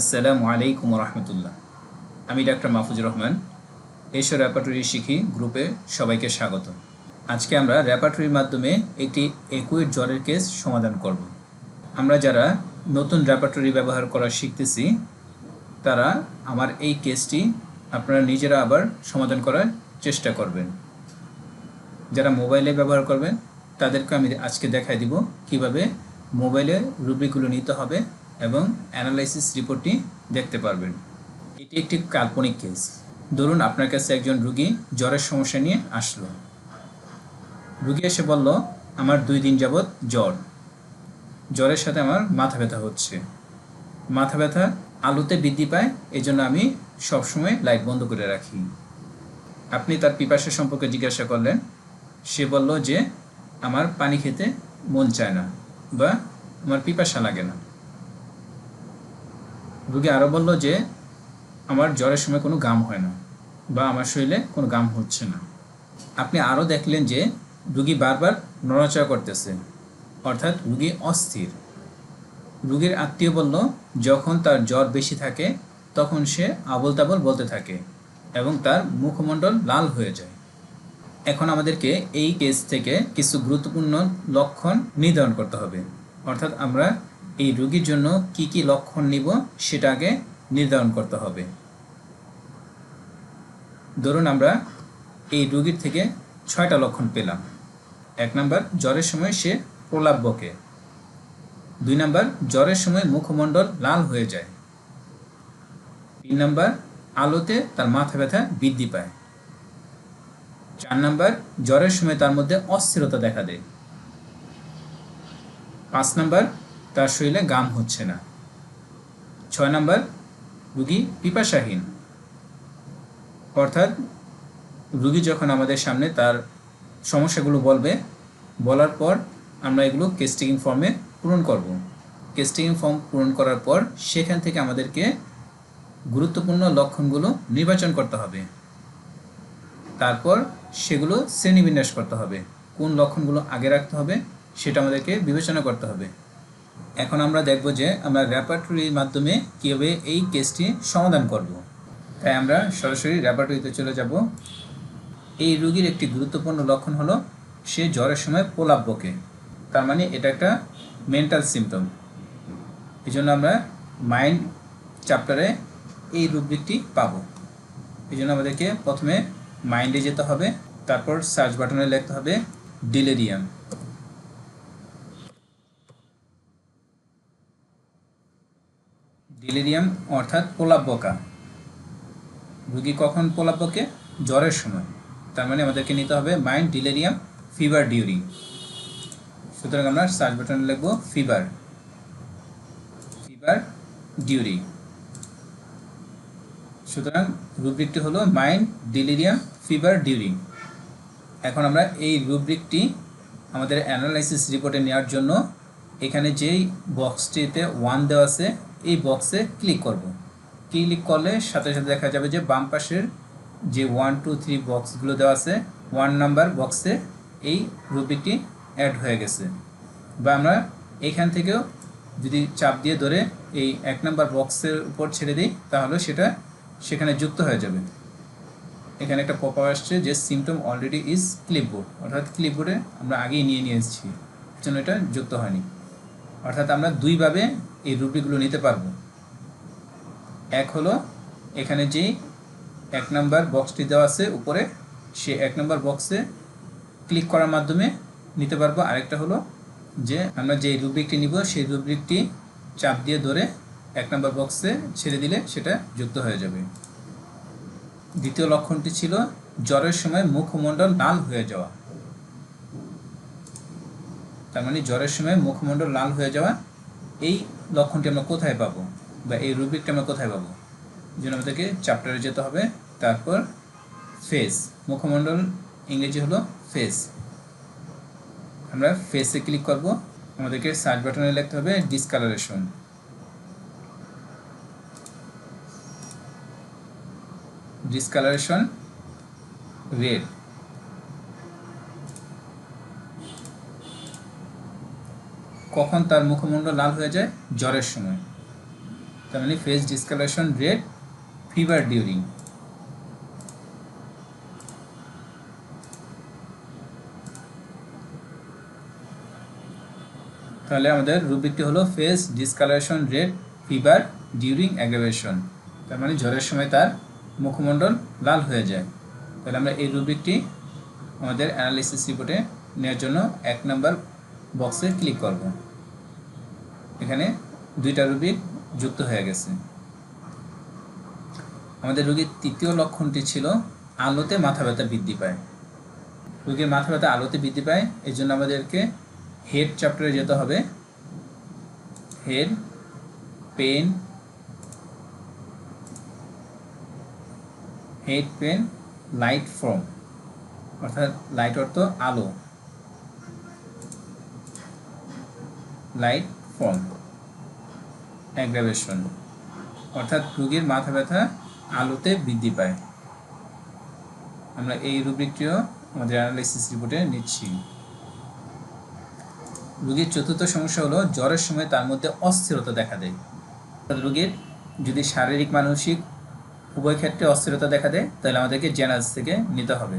আসসালামু আলাইকুম রহমতুল্লাহ। আমি ডাক্তার মাহফুজুর রহমান। এসো র্যাপাটরি শিখি গ্রুপে সবাইকে স্বাগত। আজকে আমরা র্যাপাটরির মাধ্যমে একটি একুইড জ্বরের কেস সমাধান করব। আমরা যারা নতুন র্যাপাটরি ব্যবহার করা শিখতেছি তারা আমার এই কেসটি আপনারা নিজেরা আবার সমাধান করার চেষ্টা করবেন। যারা মোবাইলে ব্যবহার করবেন তাদেরকে আমি আজকে দেখাই দিব কিভাবে মোবাইলে রুব্রিকগুলো নিতে হবে এবং অ্যানালাইসিস রিপোর্টটি দেখতে পারবেন। এটি একটি কাল্পনিক কেস। ধরুন আপনার কাছে একজন রুগী জ্বরের সমস্যা নিয়ে আসলো। রুগী এসে বলল, আমার 2 দিন যাবৎ জ্বর, জ্বরের সাথে আমার মাথা ব্যথা হচ্ছে। মাথা ব্যথা আলোতে বৃদ্ধি পায়, এই জন্য আমি সবসময় লাইট বন্ধ করে রাখি। আপনি তার পিপাসা সম্পর্কে জিজ্ঞাসা করলেন। সে বলল যে আমার পানি খেতে মন চায় না বা আমার পিপাসা লাগে না। রুগী আরও বলল যে আমার জ্বরের সময় কোনো ঘাম হয় না বা আমার শরীরে কোনো ঘাম হচ্ছে না। আপনি আরও দেখলেন যে রুগী বারবার নড়াচড়া করতেছে, অর্থাৎ রুগী অস্থির। রুগীর আত্মীয় বলল যখন তার জ্বর বেশি থাকে তখন সে আবোল তাবোল বলতে থাকে এবং তার মুখমণ্ডল লাল হয়ে যায়। এখন আমাদেরকে এই কেস থেকে কিছু গুরুত্বপূর্ণ লক্ষণ নির্ধারণ করতে হবে, অর্থাৎ আমরা এই রোগীর জন্য কি কি লক্ষণ নিব সেটা আগে নির্ধারণ করতে হবে। ধরুন আমরা এই রোগীর থেকে 6টা লক্ষণ পেলাম। 1 নাম্বার, জ্বরের সময় সে প্রলাপ বকে। 2 নাম্বার, জ্বরের সময় মুখমণ্ডল লাল হয়ে যায়। 3 নাম্বার, আলোতে তার মাথা ব্যথা বৃদ্ধি পায়। 4 নাম্বার, জ্বরের সময় তার মধ্যে অস্থিরতা দেখা দেয়। 5 নাম্বার, তার শরীরে ঘাম হচ্ছে না। 6 নাম্বার, রুগী পিপাসাহীন, অর্থাৎ রুগী যখন আমাদের সামনে তার সমস্যাগুলো বলবে, বলার পর আমরা এগুলো কেস টেকিং ফর্মে পূরণ করব। কেস টেকিং ফর্ম পূরণ করার পর সেখান থেকে আমাদেরকে গুরুত্বপূর্ণ লক্ষণগুলো নির্বাচন করতে হবে। তারপর সেগুলো শ্রেণীবিন্যাস করতে হবে, কোন লক্ষণগুলো আগে রাখতে হবে সেটা আমাদেরকে বিবেচনা করতে হবে। এখন আমরা দেখব যে আমরা র্যাপাটরির মাধ্যমে কীভাবে এই কেসটি সমাধান করব। তাই আমরা সরাসরি র্যাপাটরিতে চলে যাব। এই রোগীর একটি গুরুত্বপূর্ণ লক্ষণ হলো সে জ্বরের সময় প্রলাপ বকে, তার মানে এটা একটা মেন্টাল সিমটম। এই জন্য আমরা মাইন্ড চ্যাপ্টারে এই রুব্রিকটি পাবো। এই জন্য আমাদেরকে প্রথমে মাইন্ডে যেতে হবে, তারপর সার্চ বাটনে লিখতে হবে ডিলেরিয়াম। ডিলেরিয়াম অর্থাৎ প্রলাপ বকা। রুগী কখন প্রলাপ বকে? জ্বরের সময়। তার মানে আমাদেরকে নিতে হবে মাইন্ড ডিলেরিয়াম ফিভার ডিউরিং। সুতরাং আমরা সার্চ বাটনে লিখব ফিভার ডিউরিং। সুতরাং রুব্রিকটি হলো মাইন্ড ডিলেরিয়াম ফিভার ডিউরিং। এখন আমরা এই রুব্রিকটি আমাদের অ্যানালাইসিস রিপোর্টে নেওয়ার জন্য এখানে যেই বক্সটিতে 1 দেওয়া আছে এই বক্সে ক্লিক করব। ক্লিক করলে সাথে সাথে দেখা যাবে যে বাম পাশের যে 1, 2, 3 বক্সগুলো দেওয়া আছে 1 নাম্বার বক্সে এই রুব্রিকটি অ্যাড হয়ে গেছে। বা আমরা এখান থেকেও যদি চাপ দিয়ে ধরে এই 1 নাম্বার বক্সের উপর ছেড়ে দিই তাহলে সেটা সেখানে যুক্ত হয়ে যাবে। এখানে একটা পপআপ আসছে যে সিমটম অলরেডি ইজ ক্লিপবোর্ড, অর্থাৎ ক্লিপবোর্ডে আমরা আগেই নিয়ে এসেছি, জন্য এটা যুক্ত হয়নি। অর্থাৎ আমরা দুইভাবে এই রুব্রিকগুলো নিতে পারবো। এক হলো এখানে যেই 1 নাম্বার বক্সটি দেওয়া আছে উপরে, সে 1 নাম্বার বক্সে ক্লিক করার মাধ্যমে নিতে পারবো। আরেকটা হলো যে আমরা যে রুব্রিকটি নিব সেই রুব্রিকটি চাপ দিয়ে ধরে 1 নাম্বার বক্সে ছেড়ে দিলে সেটা যুক্ত হয়ে যাবে। দ্বিতীয় লক্ষণটি ছিল জ্বরের সময় মুখমণ্ডল লাল হয়ে যাওয়া। তার মানে জ্বরের সময় মুখমণ্ডল লাল হয়ে যাওয়া, এই লক্ষণটি আমরা কোথায় পাবো বা এই রুব্রিকটি আমরা কোথায় পাবো? এই জন্য আমাদেরকে চ্যাপ্টারে যেতে হবে। তারপর ফেস, মুখমণ্ডল ইংরেজি হলো ফেস। আমরা ফেসে ক্লিক করব। আমাদেরকে সার্চ বাটনে লিখতে হবে ডিসকালারেশন। Discolouration red. কখন তার মুখমণ্ডল লাল হয়ে যায়? জ্বরের সময়। তার মানে face discolouration red, fever during. তাহলে আমাদের রুব্রিকটি হলো face discolouration red, fever during aggravation. তার মানে জ্বরের সময় তার মুখমণ্ডল লাল হয়ে যায়। তাহলে আমরা এই রুব্রিকটি আমাদের অ্যানালাইসিস রিপোর্টে নেওয়ার জন্য 1 নম্বর বক্সে ক্লিক করব। এখানে 2টা রুব্রিক যুক্ত হয়ে গেছে। আমাদের রোগীর তৃতীয় লক্ষণটি ছিল আলোতে মাথা ব্যথা বৃদ্ধি পায়। রোগীর মাথা ব্যথা আলোতে বৃদ্ধি পায়, এই জন্য আমাদেরকে হেড চ্যাপ্টারে যেতে হবে। Head pain, head pain light from, অর্থাৎ লাইট অর্থ আলো, লাইট ফ্রম অ্যাগ্রাভেশন, অর্থাৎ রোগীর মাথা ব্যথা আলোতে বৃদ্ধি পায়। আমরা এই রুব্রিকটিও আমাদের অ্যানালাইসিস রিপোর্টে নিচ্ছি। রোগীর চতুর্থ সমস্যা হলো জ্বরের সময় তার মধ্যে অস্থিরতা দেখা দেয়। রোগীর যদি শারীরিক মানসিক উভয় ক্ষেত্রে অস্থিরতা দেখা দেয় তাহলে আমাদেরকে জেনারেল থেকে নিতে হবে।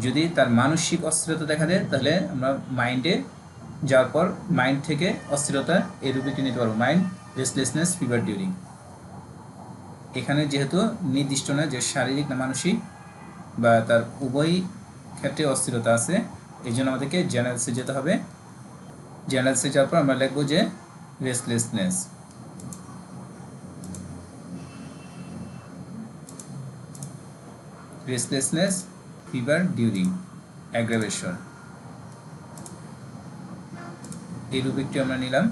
যদি তার মানসিক অস্থিরতা দেখা দেয় তাহলে আমরা মাইন্ডে যাওয়ার পর মাইন্ড থেকে অস্থিরতা এই রুব্রিকটি নিতে পারবো, মাইন্ড রেস্টলেসনেস, ফিভার ডিউরিং। এখানে যেহেতু নির্দিষ্ট নয় যে শারীরিক না মানসিক বা তার উভয় ক্ষেত্রে অস্থিরতা আছে, এই জন্য আমাদেরকে জেনারেলসে যেতে হবে। জেনারেলসে যাওয়ার পর আমরা লিখব যে restlessness, restlessness, fever during aggravation. এই রুব্রিকটি আমরা নিলাম।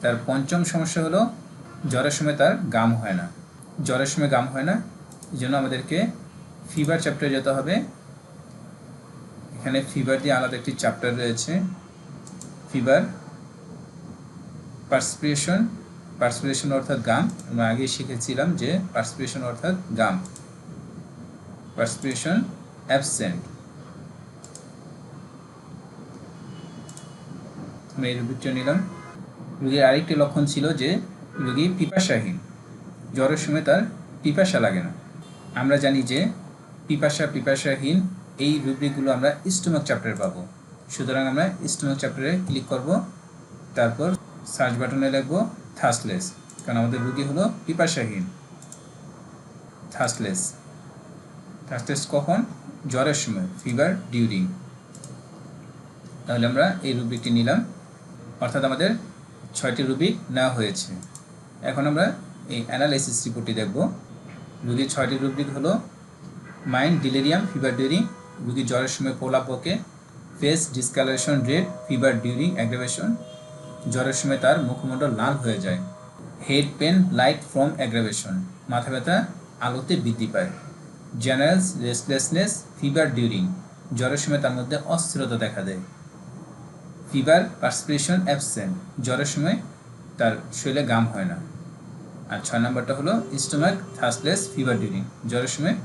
তার পঞ্চম সমস্যা হলো জ্বরের সময় তার গাম হয় না। জ্বরের সময় গাম হয় না, এই জন্য আমাদেরকে ফিভার চ্যাপ্টারে যেতে হবে। এখানে ফিভার দিয়ে আলাদা একটি চ্যাপ্টার রয়েছে, ফিভার। পার্সপিরেশন, পার্সপিরেশন অর্থাৎ গাম, আমরা আগে শিখেছিলাম যে পার্সপিরেশন অর্থাৎ গাম, পার্সপিরেশন অ্যাবসেন্ট। আমরা এই রুব্রিকটি নিলাম। রোগীর আরেকটি লক্ষণ ছিল যে রোগী পিপাসাহীন, জ্বরের সময় তার পিপাসা লাগে না। আমরা জানি যে পিপাসাহীন এই রুব্রিকগুলো আমরা স্টোমাক চ্যাপ্টারে পাবো। সুতরাং আমরা স্টোমাক চ্যাপ্টারে ক্লিক করব, তারপর সার্চ বাটনে লিখব থার্স্টলেস, কারণ আমাদের রোগী হলো পিপাসাহীন। থার্স্টলেস, থার্স্টলেস কখন? জ্বরের সময়, ফিভার ডিউরিং। তাহলে আমরা এই রুব্রিকটি নিলাম, অর্থাৎ আমাদের 6টি রুব্রিক নেওয়া হয়েছে। এখন আমরা এই অ্যানালাইসিস রিপোর্টটি দেখব। রোগীর 6টি রুব্রিক হলো মাইন্ড ডিলেরিয়াম, ফিভার ডিউরিং, রোগীর জ্বরের সময় প্রলাপ বকে, face discolouration red, fever during aggravation, জ্বরের সময় তার মুখমণ্ডল লাল হয়ে যায়, head pain light from aggravation, মাথা ব্যথা আলোতে বৃদ্ধি পায়, জেনারেল রেস্টলেসনেস, ফিভার ডিউরিং, জ্বরের সময় তার মধ্যে অস্থিরতা দেখা দেয়, ফিভার পার্সপিরেশন অ্যাবসেন্ট, জ্বরের সময় তার শরীরে গাম হয় না। আর 6 নম্বরটা হলো স্টোমাক থার্স্টলেস, ফিভার ডিউরিং, জ্বরের সময়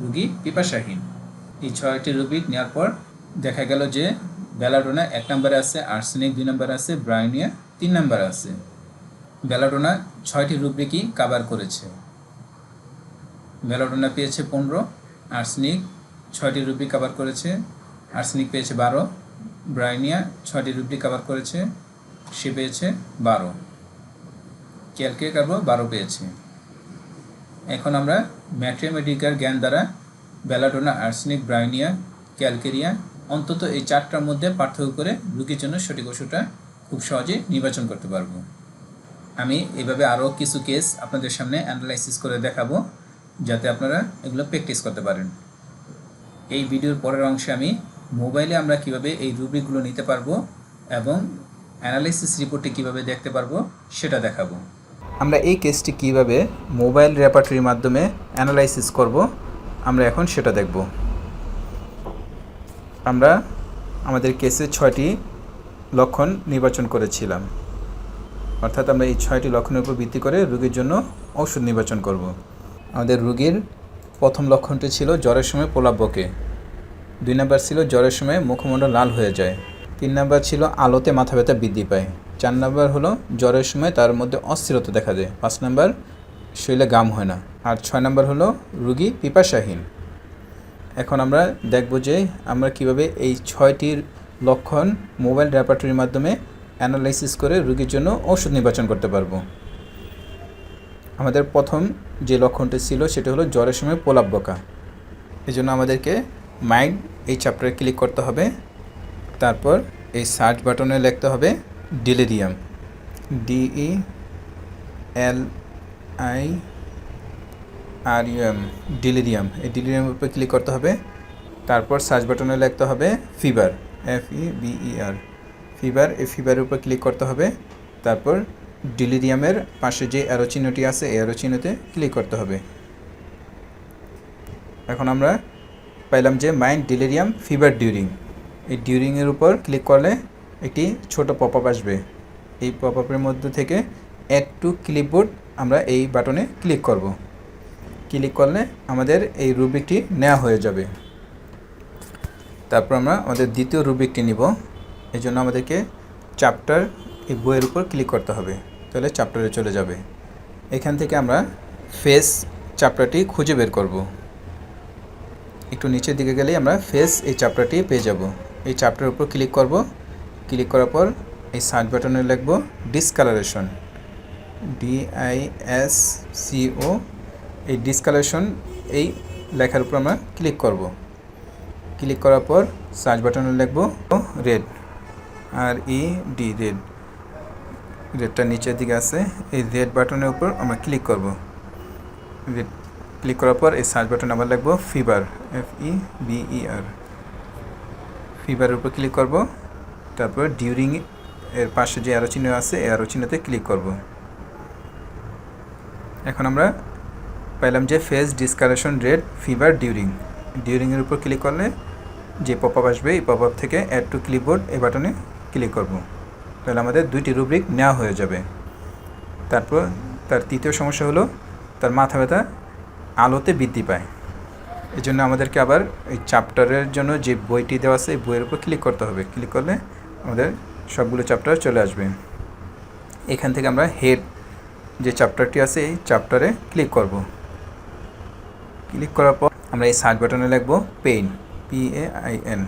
রোগী পিপাসাহীন। এই 6টি রুব্রিক নেওয়ার পর দেখা গেল যে বেলাডোনা 1 নম্বরে আছে, আর্সেনিক 2 নম্বরে আছে, ব্রায়োনিয়া 3 নম্বরে আছে। বেলাডোনা 6টি রুব্রিকই কভার করেছে। বেলাডোনা পেয়েছে 15, আর্সেনিক 6টি রুব্রিক কভার করেছে, আর্সেনিক পেয়েছে 12, ব্রায়োনিয়া 6টি রুব্রিক কভার করেছে, সে পেয়েছে 12, ক্যালকেকার্বো 12 পেয়েছে। এখন আমরা ম্যাথমেটিক্যাল জ্ঞান দ্বারা বেলাডোনা, আর্সেনিক, ব্রায়োনিয়া, ক্যালকেরিয়া অন্তত এই 4টার মধ্যে পার্থক্য করে রোগীর জন্য সঠিক ওষুধটা খুব সহজে নির্বাচন করতে পারবো। আমি এভাবে আরও কিছু কেস আপনাদের সামনে অ্যানালাইসিস করে দেখাবো, যাতে আপনারা এগুলো প্র্যাকটিস করতে পারেন। এই ভিডিওর পরের অংশে আমি মোবাইলে আমরা কিভাবে এই রুব্রিকগুলো নিতে পারবো এবং অ্যানালাইসিস রিপোর্টটি কিভাবে দেখতে পারবো সেটা দেখাবো। আমরা এই কেসটি কিভাবে মোবাইল রেপার্টরির মাধ্যমে অ্যানালাইসিস করব আমরা এখন সেটা দেখব। আমরা আমাদের কেসে 6টি লক্ষণ নির্বাচন করেছিলাম, অর্থাৎ আমরা এই 6টি লক্ষণের উপর ভিত্তি করে রোগীর জন্য ওষুধ নির্বাচন করব। আমাদের রোগীর প্রথম লক্ষণটি ছিল জ্বরের সময় প্রলাপ বকে, 2 নম্বর ছিল জ্বরের সময় মুখমণ্ডল লাল হয়ে যায়, 3 নম্বর ছিল আলোতে মাথা ব্যথা বৃদ্ধি পায়, 4 নাম্বার হলো জ্বরের সময় তার মধ্যে অস্থিরতা দেখা যায়। 5 নাম্বার শরীরে ঘাম হয় না। আর 6 নাম্বার হলো রোগী পিপাসাহীন। এখন আমরা দেখব যে আমরা কিভাবে এই 6টির লক্ষণ মোবাইল রেপার্টরির মাধ্যমে অ্যানালাইসিস করে রোগীর জন্য ওষুধ নির্বাচন করতে পারবো। আমাদের প্রথম যে লক্ষণটি ছিল সেটা হলো জ্বরের সময় প্রলাপ বকা। এই জন্য আমাদেরকে মাইন্ড এই চ্যাপ্টারে ক্লিক করতে হবে। তারপর এই সার্চ বাটনে লিখতে হবে ডিলেরিয়াম, DELIRUM, ডিলেরিয়াম। এই ডিলেরিয়ামের উপর ক্লিক করতে হবে। তারপর সার্চ বাটনে লিখতে হবে ফিভার, FEVER, ফিভার। এই ফিভারের উপর ক্লিক করতে হবে। তারপর ডিলেরিয়ামের পাশে যে অ্যারো চিহ্নটি আছে এই অ্যারো চিহ্নতে ক্লিক করতে হবে। এখন আমরা পাইলাম যে মাইন্ড ডিলেরিয়াম ফিভার ডিউরিং। এই ডিউরিংয়ের উপর ক্লিক করলে একটি ছোট পপআপ আসবে। এই পপআপের মধ্যে থেকে অ্যাড টু ক্লিপবোর্ড আমরা এই বাটনে ক্লিক করব। ক্লিক করলে আমাদের এই রুব্রিকটি নেওয়া হয়ে যাবে। তারপর আমরা আমাদের দ্বিতীয় রুব্রিকটি নিব। এই জন্য আমাদেরকে চ্যাপ্টার এই বইয়ের উপর ক্লিক করতে হবে, তাহলে চ্যাপ্টারে চলে যাবে। এখান থেকে আমরা ফেস চ্যাপ্টারটি খুঁজে বের করব। একটু নিচের দিকে গেলেই আমরা ফেস এই চ্যাপ্টারটি পেয়ে যাব। এই চ্যাপ্টারের উপর ক্লিক করব। ক্লিক করার পর এই সার্চ বাটনে লিখব ডিসকালারেশন, DISCO। এই ডিসকালারেশন এই লেখার উপর আমরা ক্লিক করব। ক্লিক করার পর সার্চ বাটনে লিখব রেড, RED, রেড। রেডটা নিচের দিকে আছে, এই রেড বাটনের উপর আমরা ক্লিক করব। রেড ক্লিক করার পর এই সার্চ বাটনে আবার লিখব ফিভার, FEVER, ফিভারের উপর ক্লিক করব। তারপর ডিউরিং এর পাশে যে অ্যারো চিহ্ন আছে এই অ্যারো চিহ্নতে ক্লিক করব। এখন আমরা পাইলাম যে face discolouration red fever during. ডিউরিংয়ের উপর ক্লিক করলে যে পপআপ আসবে এই পপআপ থেকে অ্যাড টু ক্লিপবোর্ড এই বাটনে ক্লিক করব। তাহলে আমাদের দুইটি রুব্রিক নেওয়া হয়ে যাবে। তারপর তার তৃতীয় সমস্যা হলো তার মাথা ব্যথা আলোতে বৃদ্ধি পায়। এই জন্য আমাদেরকে আবার এই চ্যাপ্টারের জন্য যে বইটি দেওয়া আছে এই বইয়ের উপর ক্লিক করতে হবে। ক্লিক করলে আমাদের সবগুলো চ্যাপ্টার চলে আসবে। এখান থেকে আমরা হেড যে চ্যাপ্টারটি আছে এই চ্যাপ্টারে ক্লিক করব। ক্লিক করার পর আমরা এই সার্চ বাটনে লিখব পেইন, PAIN,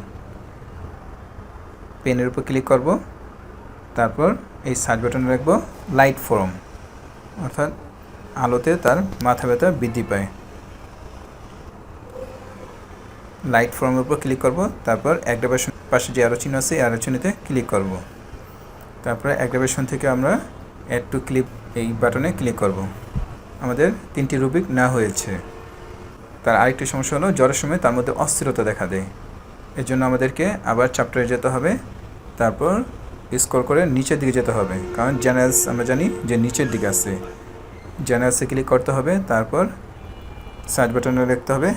পেনের উপর ক্লিক করব। তারপর এই সার্চ বাটনে লিখব লাইট ফর্ম, অর্থাৎ আলোতে তার মাথা ব্যথা বৃদ্ধি পায়। লাইট ফর্মের উপর ক্লিক করব। তারপর অ্যাগ্রাভেশন পাশে যে অ্যারো চিহ্ন আছে এই অ্যারো চিহ্নতে ক্লিক করব। তারপরে অ্যাগ্রাভেশন থেকে আমরা অ্যাড টু ক্লিপ এই বাটনে ক্লিক করব। আমাদের 3টি রুব্রিক নেওয়া হয়েছে। তার আরেকটি সমস্যা হলো জ্বরের সময় তার মধ্যে অস্থিরতা দেখা দেয়। এর জন্য আমাদেরকে আবার চ্যাপ্টারে যেতে হবে। তারপর স্ক্রল করে নিচের দিকে যেতে হবে, কারণ জেনারেলস আমরা জানি যে নিচের দিকে আছে। জেনারেলসে ক্লিক করতে হবে। তারপর সার্চ বাটনে লিখতে হবে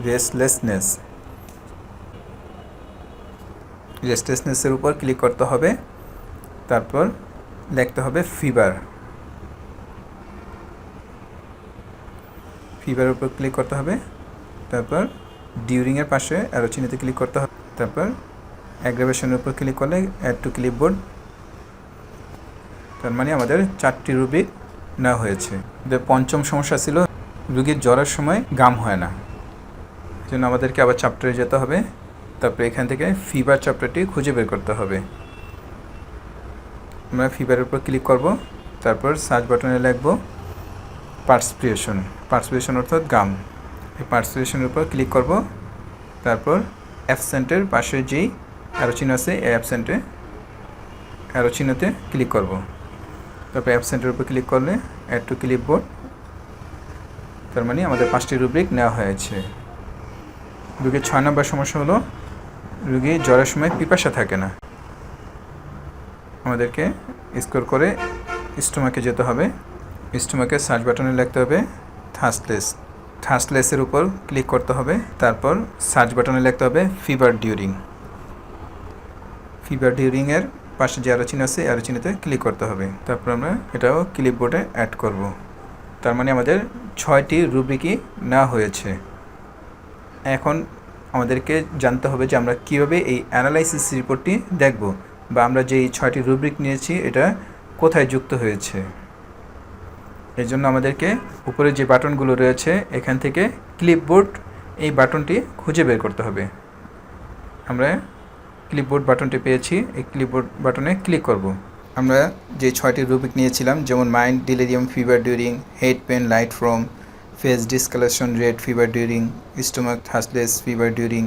রেস্টলেসনেস, রেস্টলেসনেসের উপর ক্লিক করতে হবে। তারপর লিখতে হবে ফিভার, ফিভারের উপর ক্লিক করতে হবে। তারপর ডিউরিংয়ের পাশে অ্যারো চিহ্নতে ক্লিক করতে হবে। তারপর অ্যাগ্রাভেশনের উপর ক্লিক করলে অ্যাড টু ক্লিপবোর্ড। তার মানে আমাদের 4টি রুব্রিক নেওয়া হয়েছে। পঞ্চম সমস্যা ছিল রোগীর জ্বরের সময় ঘাম হয় না। এই জন্য আমাদেরকে আবার চ্যাপ্টারে যেতে হবে। তারপরে এখান থেকে ফিভার চ্যাপ্টারটি খুঁজে বের করতে হবে। আমরা ফিভারের উপর ক্লিক করব। তারপর সার্চ বাটনে লিখব পার্সপিরেশন, পার্সপিরেশন অর্থাৎ ঘাম। এই পার্সপিরেশনের উপর ক্লিক করব। তারপর অ্যাবসেন্টের পাশে যেই অ্যারো চিহ্ন আছে এই অ্যারো চিহ্নতে ক্লিক করব। তারপর অ্যাবসেন্টের উপর ক্লিক করলে অ্যাড টু ক্লিপবোর্ড। তার মানে আমাদের 5টি রুব্রিক নেওয়া হয়েছে। রোগীর 6 নম্বর সমস্যা হলো রোগী জ্বরের সময় পিপাসা থাকে না। আমাদেরকে স্ক্রল করে স্টোমাকে যেতে হবে। স্টোমাকে সার্চ বাটনে লিখতে হবে থার্স্টলেস, থার্স্টলেসের উপর ক্লিক করতে হবে। তারপর সার্চ বাটনে লিখতে হবে ফিভার ডিউরিং, ফিভার ডিউরিংয়ের পাশে যে অ্যারো চিহ্ন আছে অ্যারো চিহ্নতে ক্লিক করতে হবে। তারপর আমরা এটাও ক্লিপবোর্ডে অ্যাড করব। তার মানে আমাদের 6টি রুব্রিকই নেওয়া হয়েছে। এখন আমাদেরকে জানতে হবে যে আমরা কীভাবে এই অ্যানালাইসিস রিপোর্টটি দেখব বা আমরা যেই 6টি রুব্রিক নিয়েছি এটা কোথায় যুক্ত হয়েছে। এই জন্য আমাদেরকে উপরে যে বাটনগুলো রয়েছে এখান থেকে ক্লিপবোর্ড এই বাটনটি খুঁজে বের করতে হবে। আমরা ক্লিপবোর্ড বাটনটি পেয়েছি, এই ক্লিপবোর্ড বাটনে ক্লিক করব। আমরা যে 6টি রুব্রিক নিয়েছিলাম, যেমন mind, delirium, fever during, head pain, light from, face discolouration, red fever during, stomach thirstless fever during,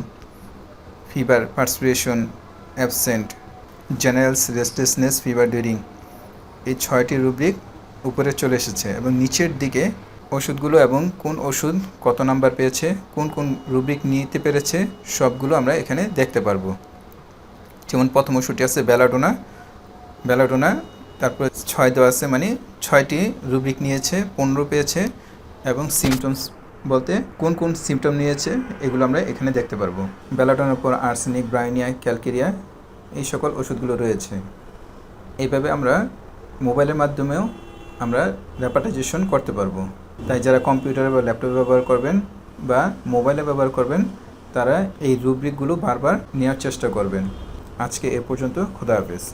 fever perspiration absent, generals restlessness fever during, এই 6টি রুব্রিক উপরে চলে এসেছে এবং নিচের দিকে ওষুধগুলো এবং কোন ওষুধ কত নাম্বার পেয়েছে, কোন কোন রুব্রিক নিতে পেরেছে সবগুলো আমরা এখানে দেখতে পারবো। যেমন প্রথম ওষুধটি আছে বেলাডোনা, তারপর 6 দেওয়া আছে, মানে 6টি রুব্রিক নিয়েছে, 15 পেয়েছে এবং সিমটমস বলতে কোন কোন সিমটম নিয়েছে এগুলো আমরা এখানে দেখতে পারবো। বেলাডোনার পর আর্সেনিক, ব্রাইনিয়া, ক্যালকেরিয়া এই সকল ওষুধগুলো রয়েছে। এইভাবে আমরা মোবাইলের মাধ্যমেও আমরা রেপার্টাইজেশন করতে পারবো। তাই যারা কম্পিউটারে বা ল্যাপটপে ব্যবহার করবেন বা মোবাইলে ব্যবহার করবেন তারা এই রুব্রিকগুলো বারবার নেওয়ার চেষ্টা করবেন। আজকে এ পর্যন্ত, খোদা হাফেজ।